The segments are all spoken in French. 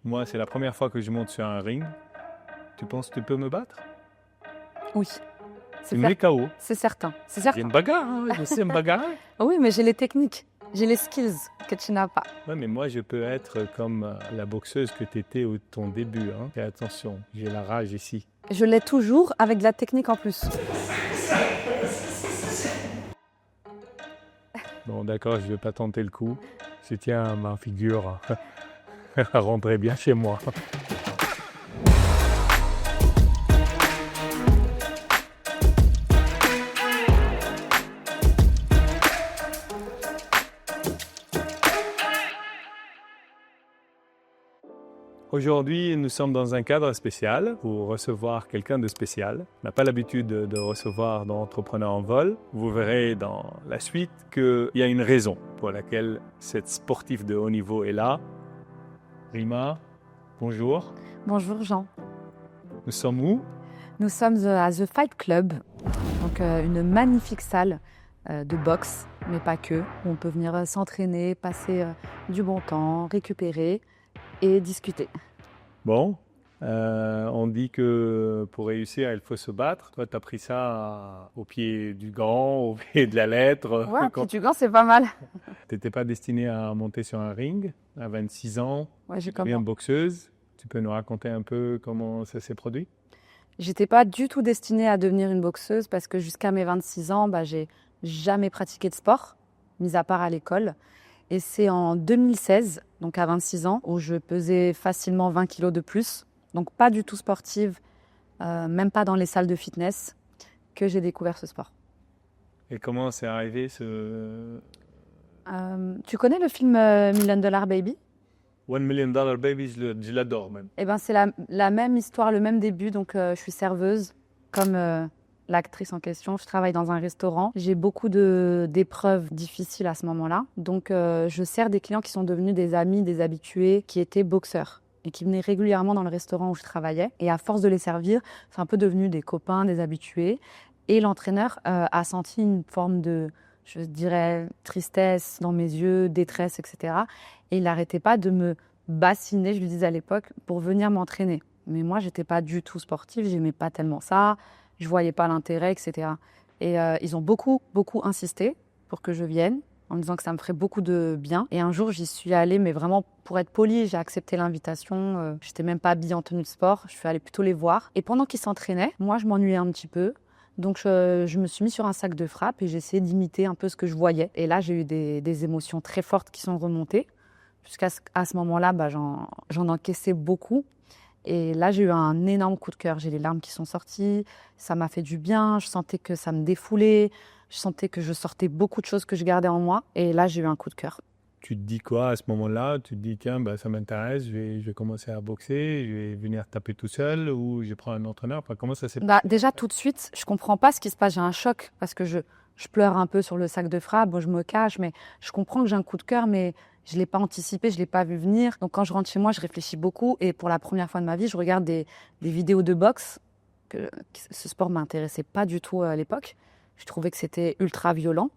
Moi, c'est la première fois que je monte sur un ring. Tu penses que tu peux me battre? Oui, Tu me mets KO. c'est certain. C'est J'ai certain. une bagarre, hein, je sais me bagarrer. Oui, mais j'ai les techniques, j'ai les skills que tu n'as pas. Ouais, mais moi, je peux être comme la boxeuse que tu étais au ton début. Hein. Et attention, j'ai la rage ici. Je l'ai toujours avec de la technique en plus. Bon, d'accord, je ne vais pas tenter le coup. Je tiens à ma figure à rentrer bien chez moi. Aujourd'hui, nous sommes dans un cadre spécial pour recevoir quelqu'un de spécial. On n'a pas l'habitude de recevoir d'entrepreneurs en vol. Vous verrez dans la suite qu'il y a une raison pour laquelle cette sportive de haut niveau est là. Rima, bonjour. Bonjour Jean. Nous sommes où? Nous sommes à The Fight Club, donc une magnifique salle de boxe, mais pas que, où on peut venir s'entraîner, passer du bon temps, récupérer et discuter. Bon, on dit que pour réussir, il faut se battre. Toi, tu as pris ça au pied du gant, au pied de la lettre. Ouais, un pied du gant, c'est pas mal. Tu n'étais pas destinée à monter sur un ring à 26 ans, Ouais, j'ai bien commencé. boxeuse. Tu peux nous raconter un peu comment ça s'est produit? J'étais pas du tout destinée à devenir une boxeuse parce que jusqu'à mes 26 ans, j'ai jamais pratiqué de sport, mis à part à l'école. Et c'est en 2016, donc à 26 ans, où je pesais facilement 20 kilos de plus, donc pas du tout sportive, même pas dans les salles de fitness, que j'ai découvert ce sport. Et comment c'est arrivé ce Tu connais le film Million Dollar Baby? One Million Dollar Baby, je l'adore même. Eh ben, c'est la même histoire, le même début. Donc, je suis serveuse, comme l'actrice en question. Je travaille dans un restaurant. J'ai beaucoup d'épreuves difficiles à ce moment-là. Donc, je sers des clients qui sont devenus des amis, des habitués, qui étaient boxeurs et qui venaient régulièrement dans le restaurant où je travaillais. Et à force de les servir, c'est un peu devenu des copains, des habitués. Et l'entraîneur a senti une forme de, je dirais, tristesse dans mes yeux, détresse, etc. Et il n'arrêtait pas de me bassiner, je lui disais à l'époque, pour venir m'entraîner. Mais moi, j'étais pas du tout sportive, j'aimais pas tellement ça, je voyais pas l'intérêt, etc. Et ils ont beaucoup, beaucoup insisté pour que je vienne, en me disant que ça me ferait beaucoup de bien. Et un jour, j'y suis allée, mais vraiment pour être polie, j'ai accepté l'invitation. J'étais même pas habillée en tenue de sport, je suis allée plutôt les voir. Et pendant qu'ils s'entraînaient, moi, je m'ennuyais un petit peu. Donc, je me suis mis sur un sac de frappe et j'ai essayé d'imiter un peu ce que je voyais. Et là, j'ai eu des émotions très fortes qui sont remontées. Jusqu'à ce moment-là, j'en encaissais beaucoup. Et là, j'ai eu un énorme coup de cœur. J'ai les larmes qui sont sorties. Ça m'a fait du bien. Je sentais que ça me défoulait. Je sentais que je sortais beaucoup de choses que je gardais en moi. Et là, j'ai eu un coup de cœur. Tu te dis quoi à ce moment-là? Tu te dis, tiens, ça m'intéresse, je vais commencer à boxer, je vais venir taper tout seul ou je prends un entraîneur. Enfin, comment ça s'est passé? Déjà, tout de suite, je comprends pas ce qui se passe. J'ai un choc parce que je pleure un peu sur le sac de frappe. Bon, je me cache, mais je comprends que j'ai un coup de cœur, mais je ne l'ai pas anticipé, je ne l'ai pas vu venir. Donc, quand je rentre chez moi, je réfléchis beaucoup. Et pour la première fois de ma vie, je regarde des vidéos de boxe. Ce sport ne m'intéressait pas du tout à l'époque. Je trouvais que c'était ultra violent.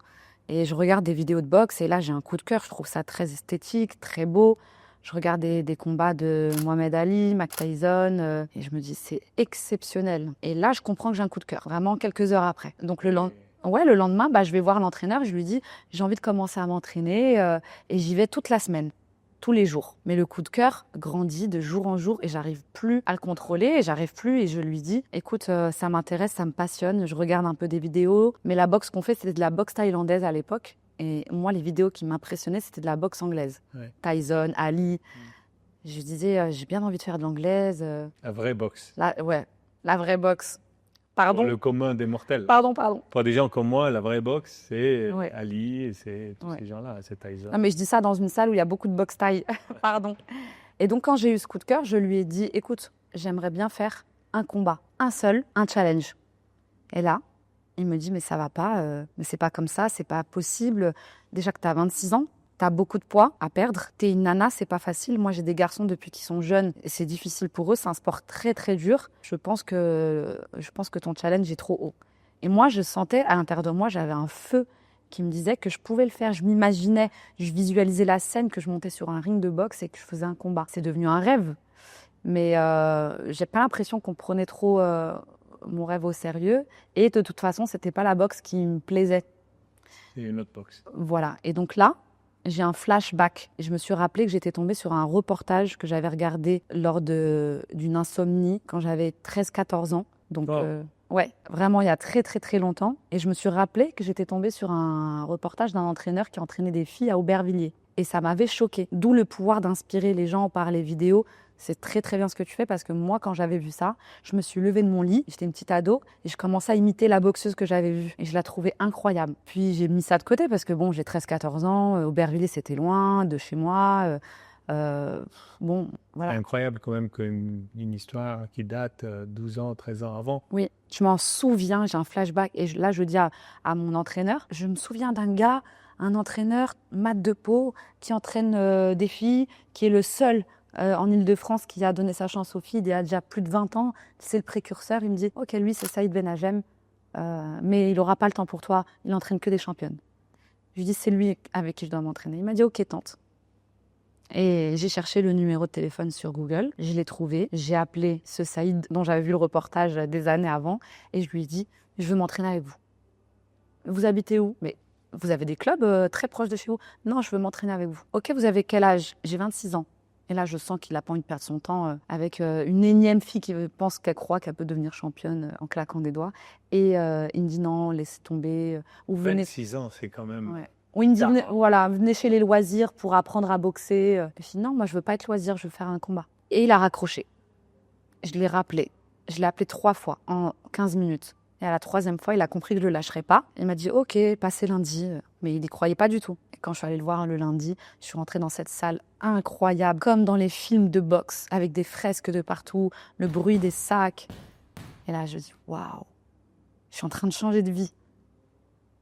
Et je regarde des vidéos de boxe et là, j'ai un coup de cœur. Je trouve ça très esthétique, très beau. Je regarde des combats de Mohamed Ali, Mike Tyson, et je me dis, c'est exceptionnel. Et là, je comprends que j'ai un coup de cœur, vraiment quelques heures après. Donc le lendemain, je vais voir l'entraîneur et je lui dis, j'ai envie de commencer à m'entraîner et j'y vais toute la semaine, tous les jours. Mais le coup de cœur grandit de jour en jour et j'arrive plus à le contrôler et j'arrive plus et je lui dis, écoute, ça m'intéresse, ça me passionne, je regarde un peu des vidéos, mais la boxe qu'on fait, c'était de la boxe thaïlandaise à l'époque. Et moi, les vidéos qui m'impressionnaient, c'était de la boxe anglaise. Ouais. Tyson, Ali. Je disais, j'ai bien envie de faire de l'anglaise. La vraie boxe. La vraie boxe. Pardon. Pour le commun des mortels. Pardon. Pour des gens comme moi, la vraie boxe, c'est Ouais. Ali et c'est tous Ouais. ces gens-là, c'est Tyson. Non, mais je dis ça dans une salle où il y a beaucoup de boxe thaï. Pardon. Et donc, quand j'ai eu ce coup de cœur, je lui ai dit, écoute, j'aimerais bien faire un combat, un seul, un challenge. Et là, il me dit, mais ça va pas, mais c'est pas comme ça, c'est pas possible. Déjà que tu as 26 ans, tu as beaucoup de poids à perdre. Tu es une nana, c'est pas facile. Moi, j'ai des garçons depuis qu'ils sont jeunes et c'est difficile pour eux. C'est un sport très, très dur. Je pense que ton challenge est trop haut. Et moi, je sentais à l'intérieur de moi, j'avais un feu qui me disaient que je pouvais le faire. Je m'imaginais, je visualisais la scène que je montais sur un ring de boxe et que je faisais un combat. C'est devenu un rêve. Mais j'ai pas l'impression qu'on prenait trop mon rêve au sérieux. Et de toute façon, c'était pas la boxe qui me plaisait. C'est une autre boxe. Voilà. Et donc là, j'ai un flashback. Je me suis rappelé que j'étais tombée sur un reportage que j'avais regardé lors d'une insomnie quand j'avais 13-14 ans. Donc, ouais, vraiment, il y a très, très, très longtemps. Et je me suis rappelé que j'étais tombée sur un reportage d'un entraîneur qui entraînait des filles à Aubervilliers. Et ça m'avait choquée. D'où le pouvoir d'inspirer les gens par les vidéos. C'est très, très bien ce que tu fais parce que moi, quand j'avais vu ça, je me suis levée de mon lit, j'étais une petite ado et je commençais à imiter la boxeuse que j'avais vue. Et je la trouvais incroyable. Puis j'ai mis ça de côté parce que bon, j'ai 13-14 ans, Aubervilliers, c'était loin de chez moi. Bon, voilà. C'est incroyable quand même qu'une histoire qui date 12 ans, 13 ans avant. Oui, je m'en souviens, j'ai un flashback. Et là, je dis à mon entraîneur, je me souviens d'un gars, un entraîneur, Matt Depeau, qui entraîne des filles, qui est le seul en Ile-de-France qui a donné sa chance aux filles il y a déjà plus de 20 ans. C'est le précurseur. Il me dit, ok, lui, c'est Saïd Benajem, mais il n'aura pas le temps pour toi. Il n'entraîne que des championnes. Je lui dis, c'est lui avec qui je dois m'entraîner. Il m'a dit, ok, tente. Et j'ai cherché le numéro de téléphone sur Google. Je l'ai trouvé. J'ai appelé ce Saïd dont j'avais vu le reportage des années avant. Et je lui ai dit, je veux m'entraîner avec vous. Vous habitez où? Mais vous avez des clubs très proches de chez vous? Non, je veux m'entraîner avec vous. Ok, vous avez quel âge? J'ai 26 ans. Et là, je sens qu'il n'a pas envie de perdre son temps avec une énième fille qui pense qu'elle croit qu'elle peut devenir championne en claquant des doigts. Et il me dit non, laissez tomber. Ou venez... 26 ans, c'est quand même... Ouais. Ou il me dit, venez chez les loisirs pour apprendre à boxer. Je dis non, moi, je veux pas être loisir, je veux faire un combat. Et il a raccroché. Je l'ai rappelé. Je l'ai appelé 3 fois en 15 minutes. Et à la 3e fois, il a compris que je le lâcherais pas. Il m'a dit ok, passez lundi. Mais il n'y croyait pas du tout. Et quand je suis allée le voir le lundi, je suis rentrée dans cette salle incroyable, comme dans les films de boxe, avec des fresques de partout, le bruit des sacs. Et là, je dis waouh, je suis en train de changer de vie.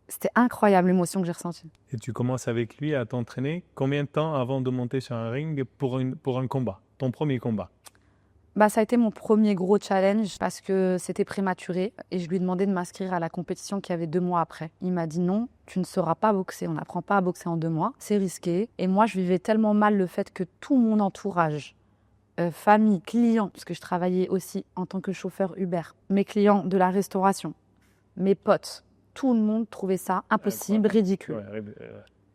C'était incroyable l'émotion que j'ai ressentie. Et tu commences avec lui à t'entraîner combien de temps avant de monter sur un ring pour un combat, ton premier combat? Ça a été mon premier gros challenge parce que c'était prématuré et je lui ai demandé de m'inscrire à la compétition qu'il y avait 2 mois après. Il m'a dit non, tu ne sauras pas boxer, on n'apprend pas à boxer en 2 mois, c'est risqué. Et moi, je vivais tellement mal le fait que tout mon entourage, famille, clients, parce que je travaillais aussi en tant que chauffeur Uber, mes clients de la restauration, mes potes, tout le monde trouvait ça impossible, ridicule.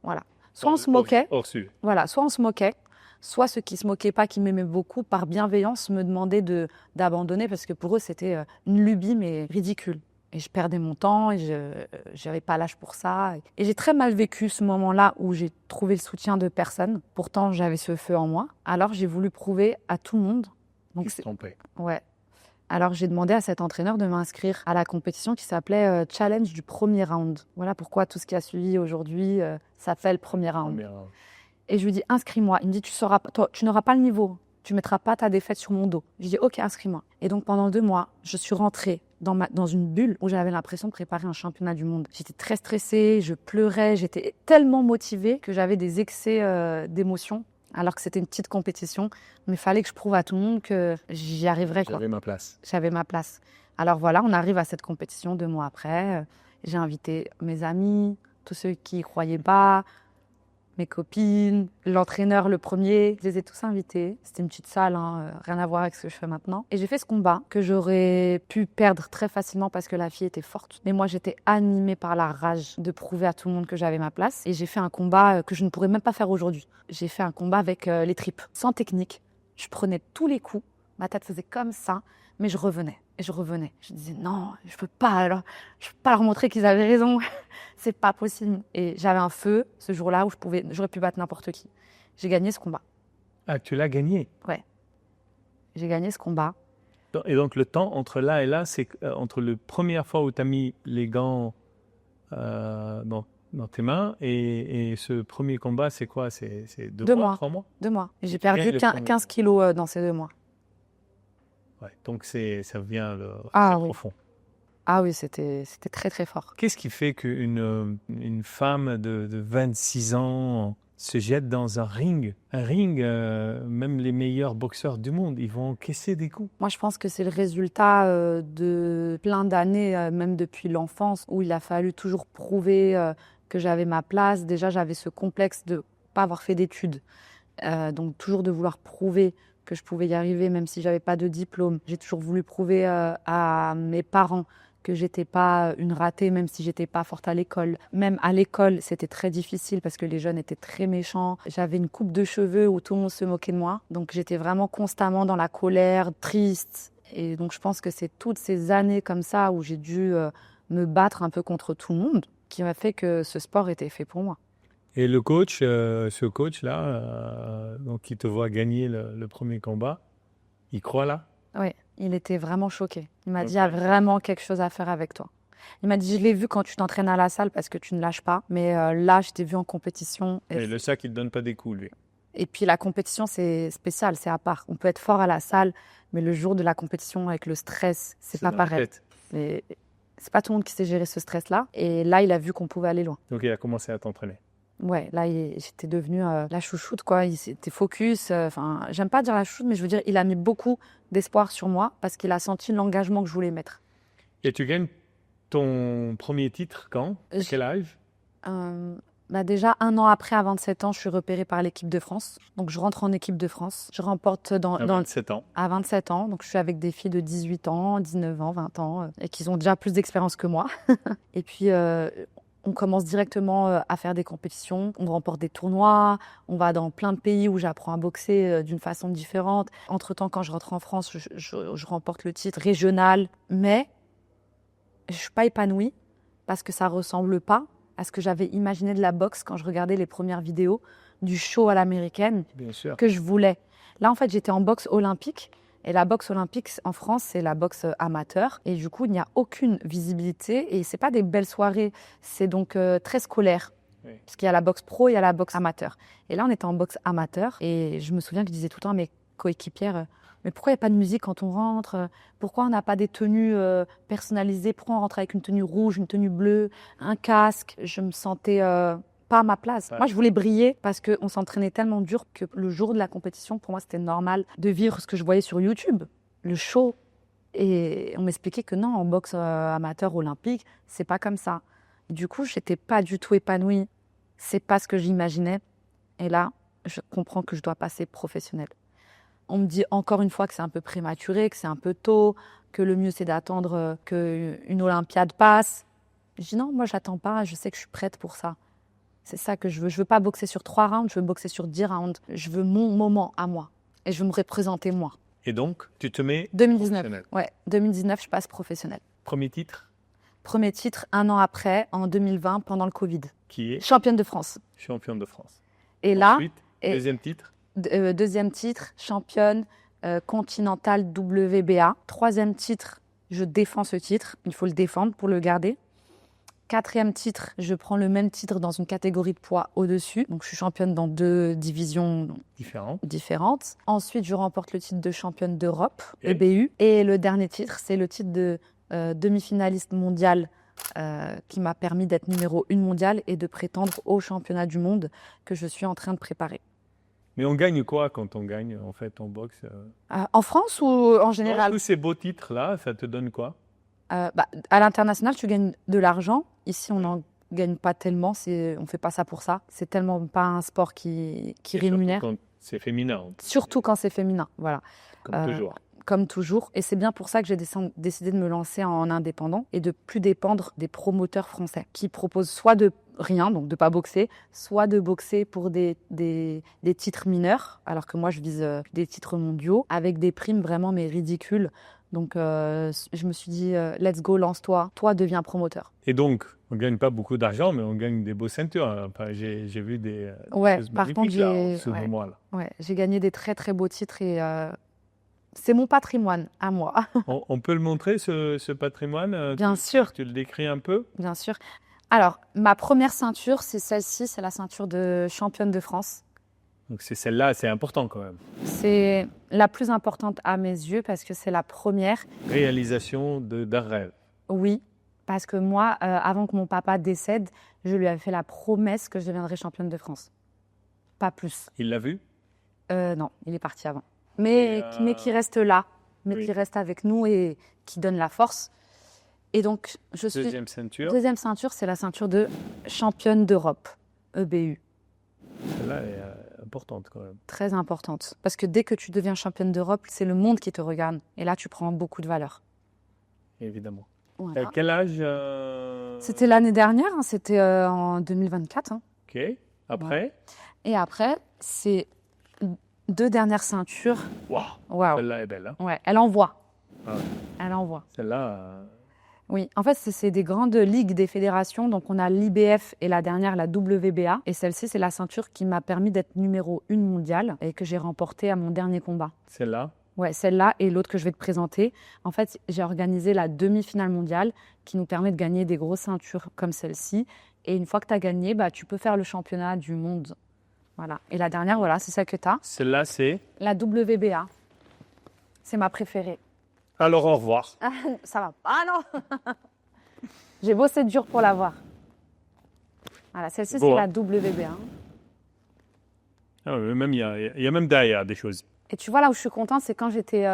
Voilà. Soit on se moquait, soit on se moquait. Soit ceux qui se moquaient pas, qui m'aimaient beaucoup, par bienveillance, me demandaient d'abandonner parce que pour eux, c'était une lubie, mais ridicule. Et je perdais mon temps et je n'avais pas l'âge pour ça. Et j'ai très mal vécu ce moment-là où j'ai trouvé le soutien de personne. Pourtant, j'avais ce feu en moi. Alors, j'ai voulu prouver à tout le monde. Donc, c'est trompé. Ouais. Alors, j'ai demandé à cet entraîneur de m'inscrire à la compétition qui s'appelait Challenge du premier round. Voilà pourquoi tout ce qui a suivi aujourd'hui s'appelle premier round. Et je lui dis, inscris-moi. Il me dit, tu n'auras pas le niveau. Tu ne mettras pas ta défaite sur mon dos. Je lui dis, ok, inscris-moi. Et donc, pendant 2 mois, je suis rentrée dans une bulle où j'avais l'impression de préparer un championnat du monde. J'étais très stressée, je pleurais, j'étais tellement motivée que j'avais des excès d'émotions, alors que c'était une petite compétition. Mais il fallait que je prouve à tout le monde que j'y arriverais. J'avais ma place. J'avais ma place. Alors voilà, on arrive à cette compétition 2 mois après. J'ai invité mes amis, tous ceux qui ne croyaient pas, mes copines, l'entraîneur le premier, je les ai tous invités. C'était une petite salle, rien à voir avec ce que je fais maintenant. Et j'ai fait ce combat que j'aurais pu perdre très facilement parce que la fille était forte. Mais moi, j'étais animée par la rage de prouver à tout le monde que j'avais ma place. Et j'ai fait un combat que je ne pourrais même pas faire aujourd'hui. J'ai fait un combat avec les tripes, sans technique. Je prenais tous les coups, ma tête faisait comme ça, mais je revenais. Et je revenais. Je disais non, je peux pas leur montrer qu'ils avaient raison. C'est pas possible. Et j'avais un feu ce jour-là où j'aurais pu battre n'importe qui. J'ai gagné ce combat. Ah, tu l'as gagné? Ouais. J'ai gagné ce combat. Et donc le temps entre là et là, c'est entre la première fois où tu as mis les gants dans tes mains et ce premier combat, c'est quoi? C'est 2 mois, 3 mois? 2 mois. J'ai perdu 15 kilos dans ces 2 mois. Ouais, donc ça vient au fond. Ah oui, c'était très très fort. Qu'est-ce qui fait qu'une femme de 26 ans se jette dans un ring? Un ring, même les meilleurs boxeurs du monde, ils vont encaisser des coups. Moi, je pense que c'est le résultat de plein d'années, même depuis l'enfance, où il a fallu toujours prouver que j'avais ma place. Déjà, j'avais ce complexe de pas avoir fait d'études. Donc, toujours de vouloir prouver que je pouvais y arriver, même si j'avais pas de diplôme. J'ai toujours voulu prouver à mes parents que j'étais pas une ratée, même si j'étais pas forte à l'école. Même à l'école, c'était très difficile parce que les jeunes étaient très méchants. J'avais une coupe de cheveux où tout le monde se moquait de moi. Donc j'étais vraiment constamment dans la colère, triste. Et donc je pense que c'est toutes ces années comme ça où j'ai dû me battre un peu contre tout le monde qui m'a fait que ce sport était fait pour moi. Et le coach, ce coach-là, donc qui te voit gagner le premier combat, il croit là? Oui, il était vraiment choqué. Il m'a dit, il y Ok. a vraiment quelque chose à faire avec toi. Il m'a dit, je l'ai vu quand tu t'entraînes à la salle parce que tu ne lâches pas. Mais là, je t'ai vu en compétition. Et le sac, il te donne pas des coups, lui. Et puis la compétition, c'est spécial, c'est à part. On peut être fort à la salle, mais le jour de la compétition avec le stress, c'est pas dans la pareil. tête. Et c'est pas tout le monde qui sait gérer ce stress-là. Et là, il a vu qu'on pouvait aller loin. Donc il a commencé à t'entraîner. Ouais, là, j'étais devenue la chouchoute, quoi. Il était focus. Enfin, j'aime pas dire la chouchoute, mais je veux dire, il a mis beaucoup d'espoir sur moi parce qu'il a senti l'engagement que je voulais mettre. Et tu gagnes ton premier titre quand? À quel âge? Déjà, 1 an après, à 27 ans, je suis repérée par l'équipe de France. Donc, je rentre en équipe de France. Je remporte À 27 ans. à 27 ans. Donc, je suis avec des filles de 18 ans, 19 ans, 20 ans, et qui ont déjà plus d'expérience que moi. Et puis, on commence directement à faire des compétitions. On remporte des tournois. On va dans plein de pays où j'apprends à boxer d'une façon différente. Entre-temps, quand je rentre en France, je remporte le titre régional. Mais je ne suis pas épanouie parce que ça ne ressemble pas à ce que j'avais imaginé de la boxe quand je regardais les premières vidéos du show à l'américaine Bien sûr. que je voulais. Là, en fait, j'étais en boxe olympique. Et la boxe olympique en France, c'est la boxe amateur. Et du coup, il n'y a aucune visibilité. Et ce n'est pas des belles soirées. C'est donc très scolaire. Oui. Parce qu'il y a la boxe pro et il y a la boxe amateur. Et là, on était en boxe amateur. Et je me souviens que je disais tout le temps à mes coéquipières, mais pourquoi il n'y a pas de musique quand on rentre? Pourquoi on n'a pas des tenues personnalisées? Pourquoi on rentre avec une tenue rouge, une tenue bleue, un casque? Je me sentais pas à ma place. Ouais. Moi, je voulais briller parce qu'on s'entraînait tellement dur que le jour de la compétition, pour moi, c'était normal de vivre ce que je voyais sur YouTube, le show. Et on m'expliquait que non, en boxe amateur olympique, c'est pas comme ça. Du coup, j'étais pas du tout épanouie. C'est pas ce que j'imaginais. Et là, je comprends que je dois passer professionnelle. On me dit encore une fois que c'est un peu prématuré, que c'est un peu tôt, que le mieux c'est d'attendre qu'une Olympiade passe. Je dis non, moi j'attends pas, je sais que je suis prête pour ça. C'est ça que je veux. Je veux pas boxer sur 3 rounds, je veux boxer sur 10 rounds. Je veux mon moment à moi. Et je veux me représenter moi. Et donc, tu te mets 2019. professionnel. Ouais, 2019, je passe professionnelle. Premier titre, Premier titre, 1 an après, en 2020, pendant le Covid. qui est Championne de France. championne de France. Et là, Ensuite, deuxième titre, deuxième titre, championne continentale WBA. Troisième titre, je défends ce titre. Il faut le défendre pour le garder. Quatrième titre, je prends le même titre dans une catégorie de poids au-dessus. Donc, je suis championne dans 2 divisions différentes. Ensuite, je remporte le titre de championne d'Europe, Et EBU. Et le dernier titre, c'est le titre de demi-finaliste mondial qui m'a permis d'être numéro 1 mondial et de prétendre au championnat du monde que je suis en train de préparer. Mais on gagne quoi quand on gagne, en fait, en boxe? En France ou en général? Tous ces beaux titres-là, ça te donne quoi? À l'international, tu gagnes de l'argent. Ici, on n'en gagne pas tellement. On ne fait pas ça pour ça. C'est tellement pas un sport qui Et rémunère. surtout quand c'est féminin, Surtout quand c'est féminin. Voilà. comme toujours. Comme toujours. Et c'est bien pour ça que j'ai décidé de me lancer en indépendant et de plus dépendre des promoteurs français qui proposent soit de rien, donc de pas boxer, soit de boxer pour des titres mineurs, alors que moi je vise des titres mondiaux avec des primes vraiment mais ridicules. Donc je me suis dit, let's go, lance-toi, toi deviens promoteur. Et donc, on ne gagne pas beaucoup d'argent, mais on gagne des beaux ceintures. Enfin, j'ai vu des choses par contre, magnifiques là, sous moi. Là. Ouais, j'ai gagné des très très beaux titres et c'est mon patrimoine à moi. On peut le montrer, ce patrimoine? Bien sûr. Tu le décris un peu? Bien sûr. Alors, ma première ceinture, c'est celle-ci, c'est la ceinture de championne de France. Donc c'est celle-là, c'est important quand même. C'est la plus importante à mes yeux parce que c'est la première. Réalisation d'un rêve. Oui, parce que moi, avant que mon papa décède, je lui avais fait la promesse que je deviendrais championne de France. Pas plus. Il l'a vu? Non, il est parti avant. Mais qui reste là, mais oui. qui reste avec nous et qui donne la force. Et donc, je suis... Deuxième ceinture. Deuxième ceinture, c'est la ceinture de championne d'Europe, EBU. Celle-là est importante quand même. Très importante. Parce que dès que tu deviens championne d'Europe, c'est le monde qui te regarde. Et là, tu prends beaucoup de valeur. Évidemment. Voilà. À quel âge C'était l'année dernière, hein, c'était en 2024. Hein. Ok. Après Et après, c'est 2 dernières ceintures. Waouh. Waouh. Celle-là est belle. Hein. Ouais, elle envoie. Ah ouais. Elle envoie. Celle-là... Oui, en fait, c'est des grandes ligues des fédérations. Donc, on a l'IBF et la dernière, la WBA. Et celle-ci, c'est la ceinture qui m'a permis d'être numéro 1 mondiale et que j'ai remportée à mon dernier combat. Celle-là Ouais, celle-là et l'autre que je vais te présenter. En fait, j'ai organisé la demi-finale mondiale qui nous permet de gagner des grosses ceintures comme celle-ci. Et une fois que tu as gagné, bah, tu peux faire le championnat du monde. Voilà. Et la dernière, voilà, c'est celle que tu as. Celle-là, c'est... La WBA. C'est ma préférée. Alors, au revoir. Ça va pas, non. J'ai bossé dur pour l'avoir. Voilà, celle-ci, Beau, c'est hein. la WBA. Ah, même, il y a même derrière des choses. Et tu vois, là où je suis contente, c'est quand j'étais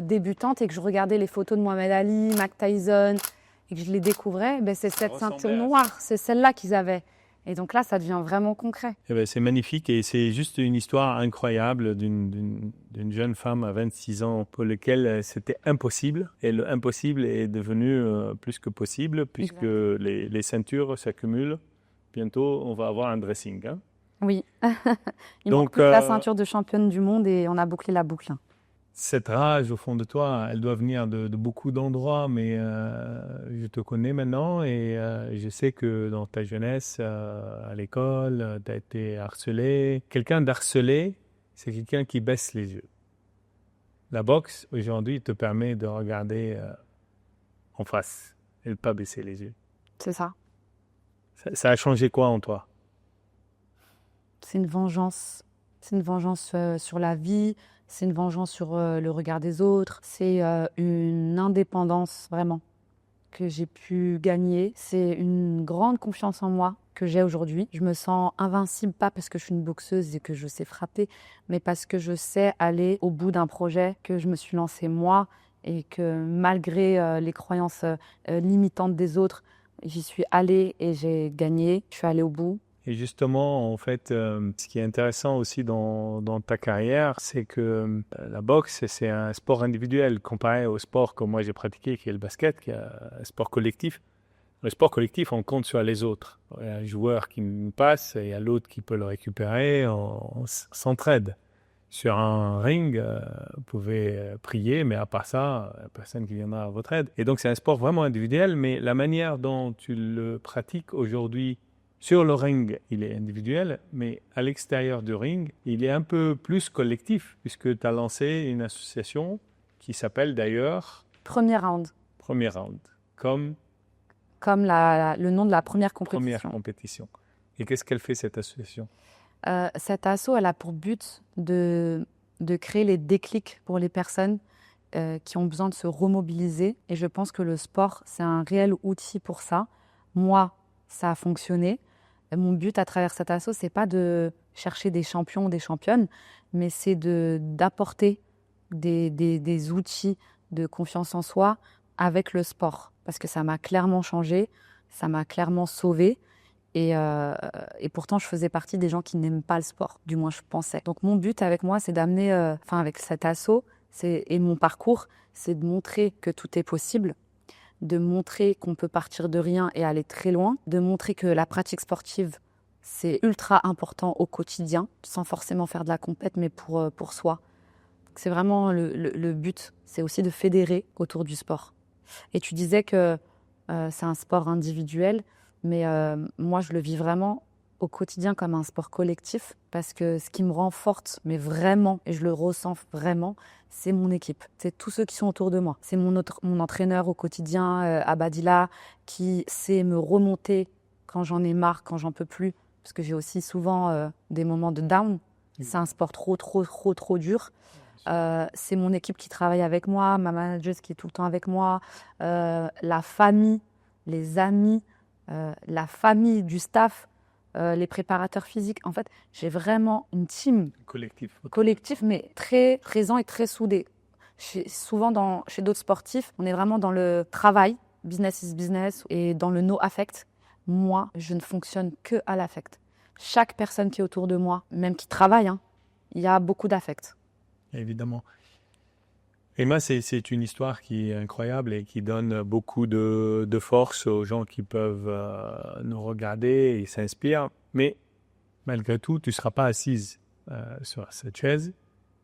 débutante et que je regardais les photos de Mohamed Ali, Mike Tyson, et que je les découvrais, ben c'est cette ceinture noire, c'est celle-là qu'ils avaient. Et donc là, ça devient vraiment concret. Eh ben, c'est magnifique et c'est juste une histoire incroyable d'une jeune femme à 26 ans pour laquelle c'était impossible. Et le impossible est devenu plus que possible puisque les ceintures s'accumulent. Bientôt, on va avoir un dressing. Hein. Oui. Il Donc, manque plus que la ceinture de championne du monde et on a bouclé la boucle. Cette rage au fond de toi, elle doit venir de beaucoup d'endroits, mais je te connais maintenant et je sais que dans ta jeunesse, à l'école, tu as été harcelé. Quelqu'un d'harcelé, c'est quelqu'un qui baisse les yeux. La boxe, aujourd'hui, te permet de regarder en face et de ne pas baisser les yeux. C'est ça. Ça a changé quoi en toi? C'est une vengeance. C'est une vengeance sur la vie. C'est une vengeance sur le regard des autres. C'est une indépendance, vraiment, que j'ai pu gagner. C'est une grande confiance en moi que j'ai aujourd'hui. Je me sens invincible, pas parce que je suis une boxeuse et que je sais frapper, mais parce que je sais aller au bout d'un projet que je me suis lancé moi et que malgré les croyances limitantes des autres, j'y suis allée et j'ai gagné. Je suis allée au bout. Et justement, en fait, ce qui est intéressant aussi dans ta carrière, c'est que la boxe, c'est un sport individuel comparé au sport que moi j'ai pratiqué, qui est le basket, qui est un sport collectif. Le sport collectif, on compte sur les autres. Il y a un joueur qui nous passe, et il y a l'autre qui peut le récupérer, on s'entraide. Sur un ring, vous pouvez prier, mais à part ça, il n'y a personne qui viendra à votre aide. Et donc, c'est un sport vraiment individuel, mais la manière dont tu le pratiques aujourd'hui, sur le ring, il est individuel, mais à l'extérieur du ring, il est un peu plus collectif, puisque tu as lancé une association qui s'appelle d'ailleurs... Premier round. Premier round, comme le nom de la première compétition. Première compétition. Et qu'est-ce qu'elle fait, cette association? Cette asso, elle a pour but de créer les déclics pour les personnes qui ont besoin de se remobiliser. Et je pense que le sport, c'est un réel outil pour ça. Moi, ça a fonctionné. Mon but à travers cette asso, c'est pas de chercher des champions ou des championnes, mais c'est d'apporter des outils de confiance en soi avec le sport. Parce que ça m'a clairement changé, ça m'a clairement sauvée. Et pourtant, je faisais partie des gens qui n'aiment pas le sport, du moins je pensais. Donc mon but avec moi, c'est d'amener, avec cet asso, et mon parcours, c'est de montrer que tout est possible, de montrer qu'on peut partir de rien et aller très loin, de montrer que la pratique sportive, c'est ultra important au quotidien, sans forcément faire de la compète, mais pour soi. C'est vraiment le but, c'est aussi de fédérer autour du sport. Et tu disais que c'est un sport individuel, mais moi, je le vis vraiment au quotidien comme un sport collectif parce que ce qui me rend forte, mais vraiment, et je le ressens vraiment, c'est mon équipe. C'est tous ceux qui sont autour de moi. C'est mon entraîneur au quotidien, Abadila, qui sait me remonter quand j'en ai marre, quand j'en peux plus, parce que j'ai aussi souvent des moments de down. C'est un sport trop dur. C'est mon équipe qui travaille avec moi, ma manageuse qui est tout le temps avec moi, la famille, les amis, la famille du staff, les préparateurs physiques. En fait, j'ai vraiment une team collectif, mais très présent et très soudé. Souvent, chez d'autres sportifs, on est vraiment dans le travail, business is business et dans le no affect, moi, je ne fonctionne que à l'affect. Chaque personne qui est autour de moi, même qui travaille, il y a beaucoup d'affect. Évidemment. Et moi, c'est une histoire qui est incroyable et qui donne beaucoup de force aux gens qui peuvent nous regarder et s'inspirent. Mais malgré tout, tu ne seras pas assise sur cette chaise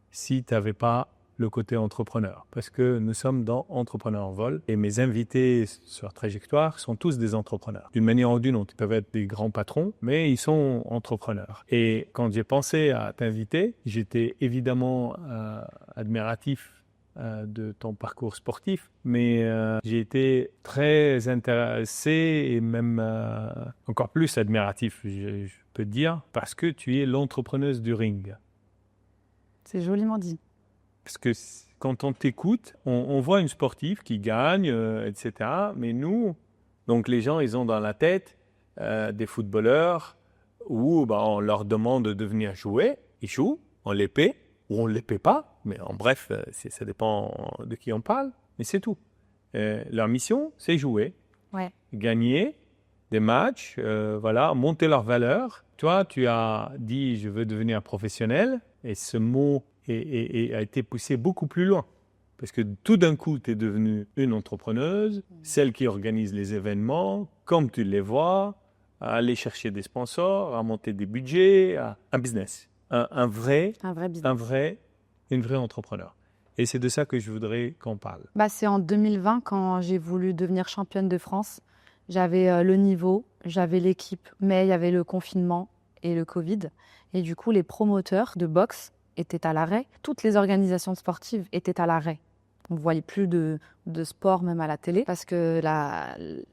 si tu n'avais pas le côté entrepreneur. Parce que nous sommes dans Entrepreneurs en vol et mes invités sur Trajectoire sont tous des entrepreneurs. D'une manière ou d'une autre, ils peuvent être des grands patrons, mais ils sont entrepreneurs. Et quand j'ai pensé à t'inviter, j'étais évidemment admiratif de ton parcours sportif, mais j'ai été très intéressé et même encore plus admiratif, je peux dire, parce que tu es l'entrepreneuse du ring. C'est joliment dit. Parce que quand on t'écoute, on voit une sportive qui gagne, etc. Mais nous, donc les gens, ils ont dans la tête des footballeurs où on leur demande de venir jouer, ils jouent, on les paie ou on ne les paie pas. Mais en bref, ça dépend de qui on parle, mais c'est tout. Leur mission, c'est jouer, gagner des matchs, monter leur valeur. Toi, tu as dit « je veux devenir professionnel » et ce mot a été poussé beaucoup plus loin. Parce que tout d'un coup, tu es devenue une entrepreneuse, celle qui organise les événements, comme tu les vois, à aller chercher des sponsors, à monter des budgets, un business. Un vrai business. Une vraie entrepreneur. Et c'est de ça que je voudrais qu'on parle. C'est en 2020 quand j'ai voulu devenir championne de France. J'avais le niveau, j'avais l'équipe, mais il y avait le confinement et le Covid. Et du coup, les promoteurs de boxe étaient à l'arrêt. Toutes les organisations sportives étaient à l'arrêt. On ne voyait plus de sport même à la télé parce que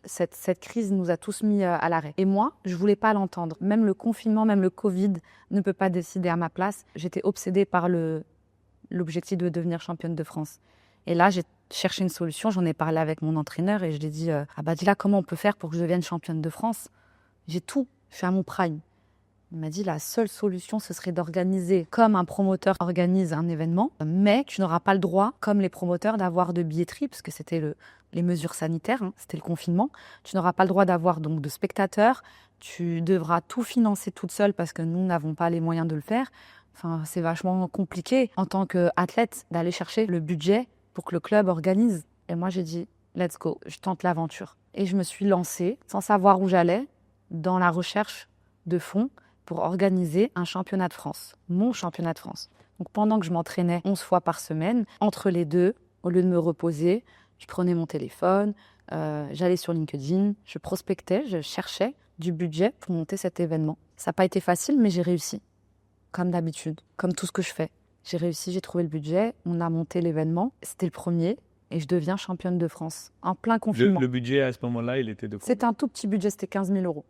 cette crise nous a tous mis à l'arrêt. Et moi, je ne voulais pas l'entendre. Même le confinement, même le Covid ne peut pas décider à ma place. J'étais obsédée par l'objectif de devenir championne de France. Et là, j'ai cherché une solution. J'en ai parlé avec mon entraîneur et je lui ai dit dis-là, comment on peut faire pour que je devienne championne de France ? J'ai tout. Je suis à mon prime. Il m'a dit la seule solution, ce serait d'organiser comme un promoteur organise un événement, mais tu n'auras pas le droit, comme les promoteurs, d'avoir de billetterie, parce que c'était les mesures sanitaires, c'était le confinement. Tu n'auras pas le droit d'avoir donc de spectateurs. Tu devras tout financer toute seule parce que nous n'avons pas les moyens de le faire. Enfin, c'est vachement compliqué en tant qu'athlète d'aller chercher le budget pour que le club organise. Et moi, j'ai dit let's go, je tente l'aventure. Et je me suis lancée sans savoir où j'allais dans la recherche de fonds pour organiser un championnat de France, mon championnat de France. Donc pendant que je m'entraînais 11 fois par semaine, entre les deux, au lieu de me reposer, je prenais mon téléphone, j'allais sur LinkedIn, je prospectais, je cherchais du budget pour monter cet événement. Ça n'a pas été facile, mais j'ai réussi, comme d'habitude, comme tout ce que je fais. J'ai réussi, j'ai trouvé le budget, on a monté l'événement, c'était le premier, et je deviens championne de France, en plein confinement. Le budget à ce moment-là, il était de quoi ? C'était un tout petit budget, c'était 15 000 €.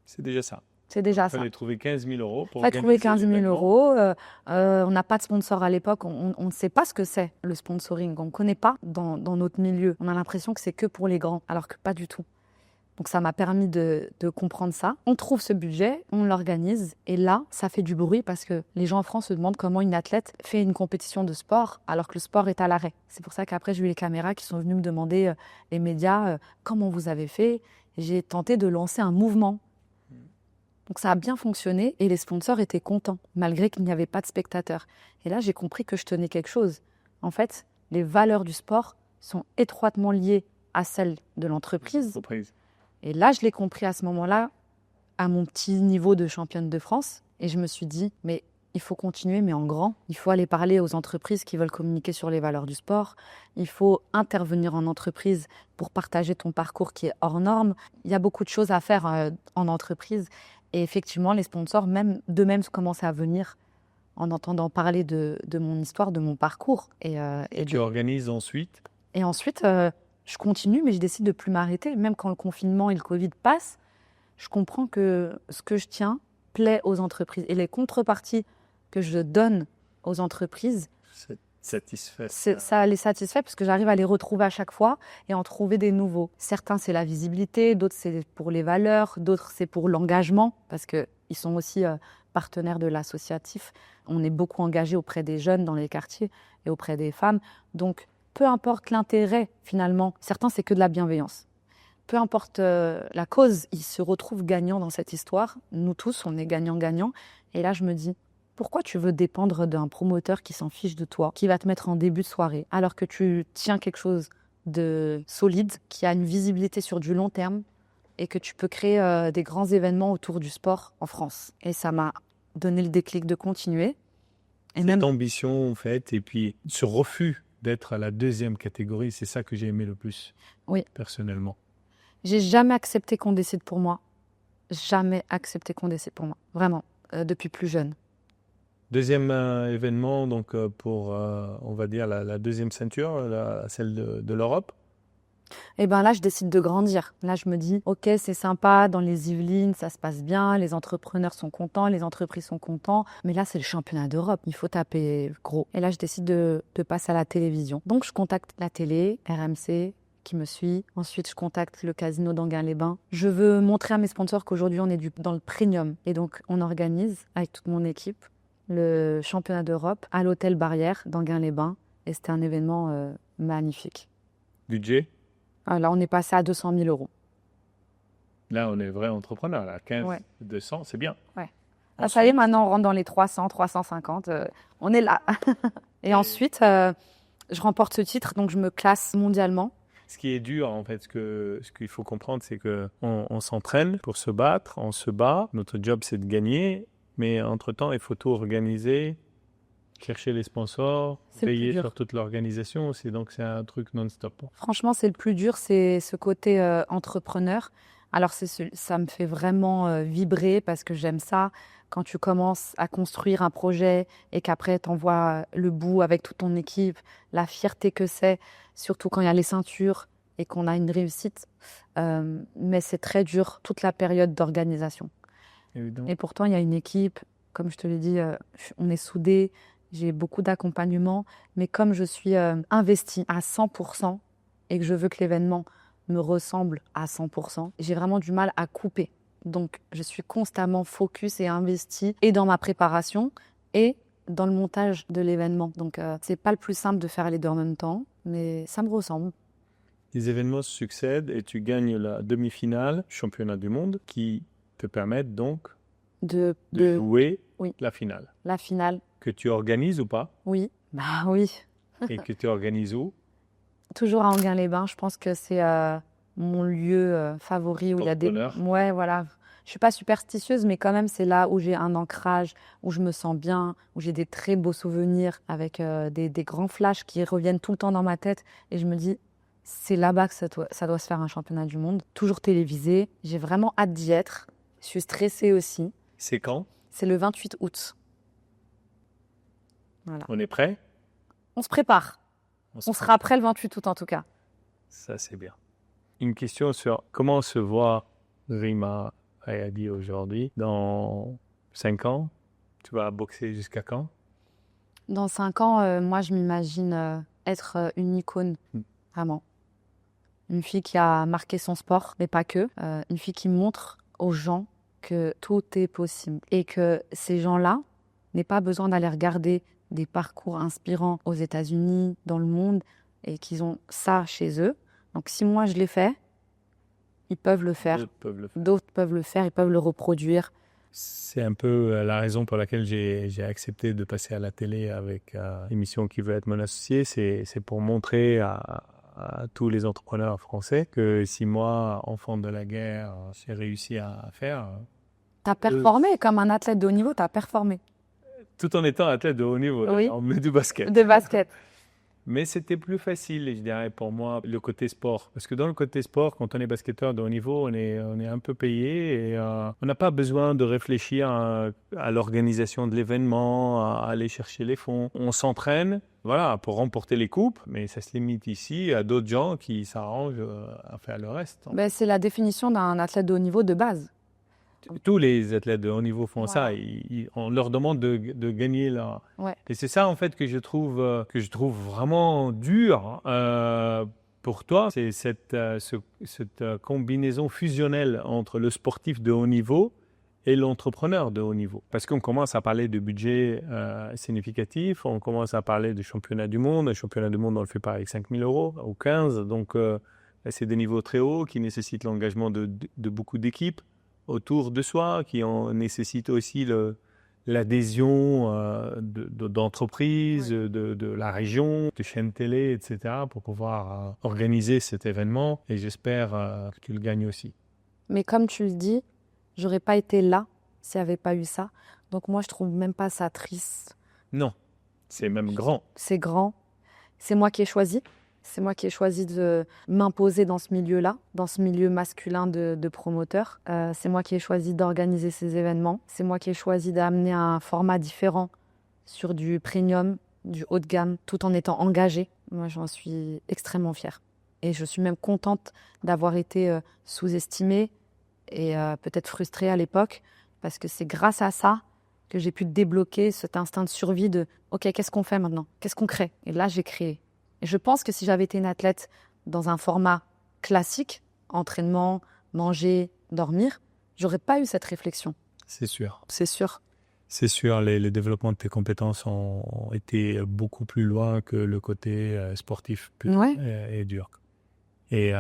C'est déjà ça. C'est déjà ça. Il fallait trouver 15 000 € pour trouver 15 000 €. On n'a pas de sponsor à l'époque. On ne sait pas ce que c'est, le sponsoring. On ne connaît pas dans notre milieu. On a l'impression que c'est que pour les grands, alors que pas du tout. Donc ça m'a permis de comprendre ça. On trouve ce budget, on l'organise. Et là, ça fait du bruit parce que les gens en France se demandent comment une athlète fait une compétition de sport alors que le sport est à l'arrêt. C'est pour ça qu'après, j'ai eu les caméras qui sont venues me demander, les médias, comment vous avez fait. J'ai tenté de lancer un mouvement. Donc ça a bien fonctionné et les sponsors étaient contents, malgré qu'il n'y avait pas de spectateurs. Et là, j'ai compris que je tenais quelque chose. En fait, les valeurs du sport sont étroitement liées à celles de l'entreprise. Et là, je l'ai compris à ce moment-là, à mon petit niveau de championne de France. Et je me suis dit, mais il faut continuer, mais en grand. Il faut aller parler aux entreprises qui veulent communiquer sur les valeurs du sport. Il faut intervenir en entreprise pour partager ton parcours qui est hors norme. Il y a beaucoup de choses à faire en entreprise. Et effectivement, les sponsors, d'eux-mêmes, commençaient à venir en entendant parler de mon histoire, de mon parcours. Et tu organises ensuite ? Et ensuite, je continue, mais je décide de ne plus m'arrêter. Même quand le confinement et le Covid passent, je comprends que ce que je tiens plaît aux entreprises. Et les contreparties que je donne aux entreprises, ça les satisfait parce que j'arrive à les retrouver à chaque fois et en trouver des nouveaux. Certains, c'est la visibilité, d'autres, c'est pour les valeurs, d'autres, c'est pour l'engagement parce qu'ils sont aussi partenaires de l'associatif. On est beaucoup engagé auprès des jeunes dans les quartiers et auprès des femmes. Donc, peu importe l'intérêt finalement, certains c'est que de la bienveillance. Peu importe la cause, ils se retrouvent gagnants dans cette histoire. Nous tous, on est gagnants-gagnants. Et là, je me dis, pourquoi tu veux dépendre d'un promoteur qui s'en fiche de toi, qui va te mettre en début de soirée, alors que tu tiens quelque chose de solide, qui a une visibilité sur du long terme et que tu peux créer des grands événements autour du sport en France. Et ça m'a donné le déclic de continuer. Et Cette même ambition, en fait, et puis ce refus d'être à la deuxième catégorie, c'est ça que j'ai aimé le plus, Oui. personnellement. J'ai jamais accepté qu'on décide pour moi. Jamais accepté qu'on décide pour moi. Vraiment, depuis plus jeune. Deuxième événement, donc pour, on va dire, la deuxième ceinture, celle de l'Europe. Et bien là, je décide de grandir. Là, je me dis, ok, c'est sympa, dans les Yvelines, ça se passe bien, les entrepreneurs sont contents, les entreprises sont contents. Mais là, c'est le championnat d'Europe. Il faut taper gros. Et là, je décide de passer à la télévision. Donc, je contacte la télé, RMC, qui me suit. Ensuite, je contacte le casino d'Anguin-les-Bains. Je veux montrer à mes sponsors qu'aujourd'hui, on est dans le premium. Et donc, on organise avec toute mon équipe le championnat d'Europe à l'hôtel Barrière d'Anguin-les-Bains. Et c'était un événement magnifique. Budget? Là, on est passé à 200 000 euros. Là, on est vrai entrepreneur. Là, 15, Ouais. 200, c'est bien. Ouais. Ah, ça y est, maintenant, on rentre dans les 300, 350. On est là. Et ensuite, je remporte ce titre, donc je me classe mondialement. Ce qui est dur, en fait, ce qu'il faut comprendre, c'est qu'on s'entraîne pour se battre, on se bat. Notre job, c'est de gagner. Mais entre-temps, il faut tout organiser, chercher les sponsors, veiller sur toute l'organisation aussi. Donc, c'est un truc non-stop. Franchement, c'est le plus dur, c'est ce côté entrepreneur. Alors, ça me fait vraiment vibrer parce que j'aime ça. Quand tu commences à construire un projet et qu'après, tu envoies le bout avec toute ton équipe, la fierté que c'est, surtout quand il y a les ceintures et qu'on a une réussite. Mais c'est très dur, toute la période d'organisation. Évidemment. Et pourtant, il y a une équipe, comme je te l'ai dit, on est soudés, j'ai beaucoup d'accompagnement, mais comme je suis investie à 100% et que je veux que l'événement me ressemble à 100%, j'ai vraiment du mal à couper. Donc, je suis constamment focus et investie et dans ma préparation et dans le montage de l'événement. Donc, c'est pas le plus simple de faire les deux en même temps, mais ça me ressemble. Les événements se succèdent et tu gagnes la demi-finale, championnat du monde, qui te permettent donc de jouer la finale. La finale. Que tu organises ou pas? Oui, bah oui. Et que tu organises où? Toujours à Anguin-les-Bains. Je pense que c'est mon lieu favori où il y a des... Ouais, voilà. Je suis pas superstitieuse, mais quand même, c'est là où j'ai un ancrage, où je me sens bien, où j'ai des très beaux souvenirs avec des grands flashs qui reviennent tout le temps dans ma tête. Et je me dis, c'est là-bas que ça doit se faire un championnat du monde. Toujours télévisé. J'ai vraiment hâte d'y être. Je suis stressée aussi. C'est quand? C'est le 28 août. Voilà. On est prêt? On se prépare. On sera prêt le 28 août en tout cas. Ça, c'est bien. Une question sur comment se voit Rima Ayadi aujourd'hui. Dans 5 ans, tu vas boxer jusqu'à quand? Dans 5 ans, moi, je m'imagine être une icône, vraiment. Une fille qui a marqué son sport, mais pas que. Une fille qui montre aux gens que tout est possible et que ces gens-là n'aient pas besoin d'aller regarder des parcours inspirants aux États-Unis, dans le monde, et qu'ils ont ça chez eux. Donc si moi je l'ai fait, ils peuvent le faire. D'autres peuvent le faire, ils peuvent le reproduire. C'est un peu la raison pour laquelle j'ai accepté de passer à la télé avec l'émission Qui veut être mon associé. C'est pour montrer à tous les entrepreneurs français que si moi, enfant de la guerre, j'ai réussi à faire... Tu as performé comme un athlète de haut niveau, tu as performé. Tout en étant athlète de haut niveau, oui. On met du basket. De basket. Mais c'était plus facile, je dirais, pour moi, le côté sport. Parce que dans le côté sport, quand on est basketteur de haut niveau, on est un peu payé et on n'a pas besoin de réfléchir à l'organisation de l'événement, à aller chercher les fonds. On s'entraîne, voilà, pour remporter les coupes, mais ça se limite ici à d'autres gens qui s'arrangent à faire le reste. Ben, c'est la définition d'un athlète de haut niveau de base. Tous les athlètes de haut niveau font ça. On leur demande de gagner là. Ouais. Et c'est ça en fait que je trouve vraiment dur pour toi. C'est cette combinaison fusionnelle entre le sportif de haut niveau et l'entrepreneur de haut niveau. Parce qu'on commence à parler de budget significatif, on commence à parler de championnat du monde. Le championnat du monde, on ne le fait pas avec 5 000 € ou 15. Donc, c'est des niveaux très hauts qui nécessitent l'engagement de beaucoup d'équipes autour de soi, qui nécessitent aussi l'adhésion d'entreprises, de la région, de chaînes télé, etc., pour pouvoir organiser cet événement. Et j'espère que tu le gagnes aussi. Mais comme tu le dis, j'aurais pas été là s'il n'y avait pas eu ça. Donc moi, je trouve même pas ça triste. Non, c'est même grand. C'est grand. C'est moi qui ai choisi. C'est moi qui ai choisi de m'imposer dans ce milieu-là, dans ce milieu masculin de promoteurs. C'est moi qui ai choisi d'organiser ces événements. C'est moi qui ai choisi d'amener un format différent sur du premium, du haut de gamme, tout en étant engagée. Moi, j'en suis extrêmement fière. Et je suis même contente d'avoir été sous-estimée et peut-être frustrée à l'époque, parce que c'est grâce à ça que j'ai pu débloquer cet instinct de survie de « Ok, qu'est-ce qu'on fait maintenant? Qu'est-ce qu'on crée ?» Et là, j'ai créé. Et je pense que si j'avais été une athlète dans un format classique, entraînement, manger, dormir, j'aurais pas eu cette réflexion. C'est sûr. C'est sûr. C'est sûr, le développement de tes compétences ont été beaucoup plus loin que le côté sportif pur et dur. Et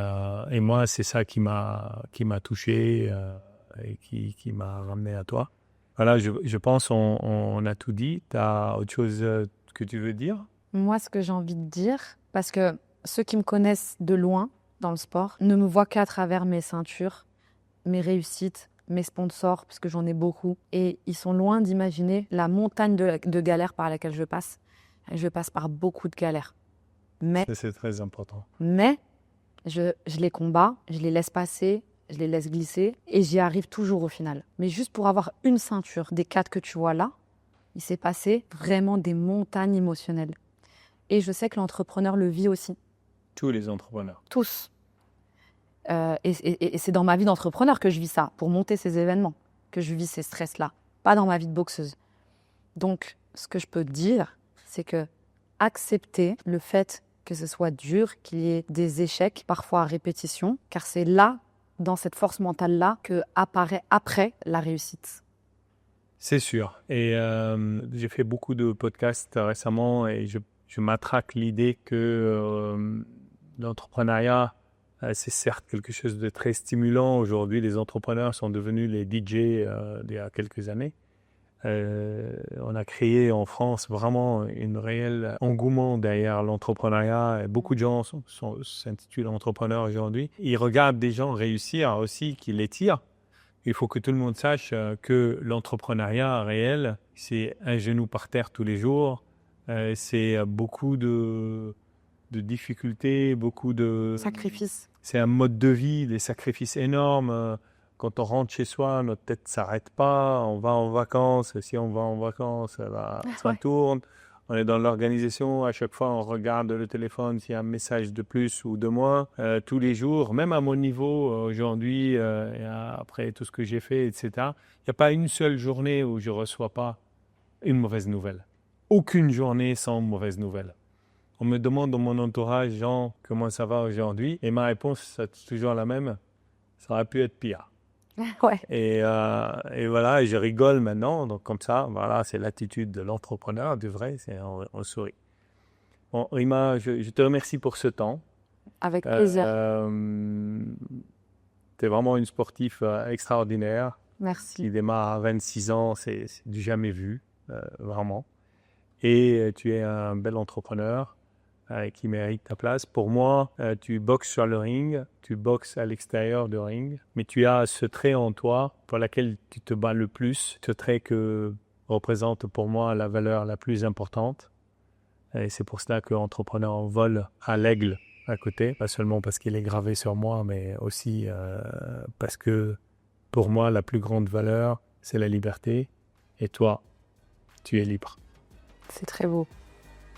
moi, c'est ça qui m'a touché et qui m'a ramené à toi. Voilà, je pense on a tout dit. Tu as autre chose que tu veux dire ? Moi, ce que j'ai envie de dire, parce que ceux qui me connaissent de loin dans le sport ne me voient qu'à travers mes ceintures, mes réussites, mes sponsors, parce que j'en ai beaucoup. Et ils sont loin d'imaginer la montagne de galères par laquelle je passe. Et je passe par beaucoup de galères. Mais ça, c'est très important. Mais je les combats, je les laisse passer, je les laisse glisser et j'y arrive toujours au final. Mais juste pour avoir une ceinture des 4 que tu vois là, il s'est passé vraiment des montagnes émotionnelles. Et je sais que l'entrepreneur le vit aussi. Tous les entrepreneurs. Tous. Et c'est dans ma vie d'entrepreneur que je vis ça, pour monter ces événements, que je vis ces stress-là, pas dans ma vie de boxeuse. Donc, ce que je peux dire, c'est que accepter le fait que ce soit dur, qu'il y ait des échecs, parfois à répétition, car c'est là, dans cette force mentale-là, que apparaît après la réussite. C'est sûr. Et j'ai fait beaucoup de podcasts récemment et je m'attraque l'idée que l'entrepreneuriat, c'est certes quelque chose de très stimulant. Aujourd'hui, les entrepreneurs sont devenus les DJ il y a quelques années. On a créé en France vraiment un réel engouement derrière l'entrepreneuriat. Beaucoup de gens s'intitulent entrepreneurs aujourd'hui. Ils regardent des gens réussir aussi, qui les tirent. Il faut que tout le monde sache que l'entrepreneuriat réel, c'est un genou par terre tous les jours. C'est beaucoup de difficultés, beaucoup de sacrifices. C'est un mode de vie, des sacrifices énormes. Quand on rentre chez soi, notre tête ne s'arrête pas. On va en vacances. Si on va en vacances, ça tourne. On est dans l'organisation. À chaque fois, on regarde le téléphone s'il y a un message de plus ou de moins. Tous les jours, même à mon niveau aujourd'hui, et après tout ce que j'ai fait, etc., il n'y a pas une seule journée où je ne reçois pas une mauvaise nouvelle. Aucune journée sans mauvaise nouvelle. On me demande dans mon entourage, Jean, comment ça va aujourd'hui? Et ma réponse, c'est toujours la même. Ça aurait pu être pire. Ouais. Et voilà, et je rigole maintenant. Donc comme ça, voilà, c'est l'attitude de l'entrepreneur, du vrai, on sourit. Bon, Rima, je te remercie pour ce temps. Avec plaisir. Tu es vraiment une sportive extraordinaire. Merci. Qui démarre à 26 ans, c'est du jamais vu, vraiment. Et tu es un bel entrepreneur qui mérite ta place. Pour moi, tu boxes sur le ring, tu boxes à l'extérieur du ring, mais tu as ce trait en toi pour lequel tu te bats le plus, ce trait que représente pour moi la valeur la plus importante. Et c'est pour cela que Entrepreneur en vol a l'aigle à côté, pas seulement parce qu'il est gravé sur moi, mais aussi parce que pour moi, la plus grande valeur, c'est la liberté. Et toi, tu es libre. C'est très beau.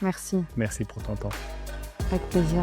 Merci. Merci pour ton temps. Avec plaisir.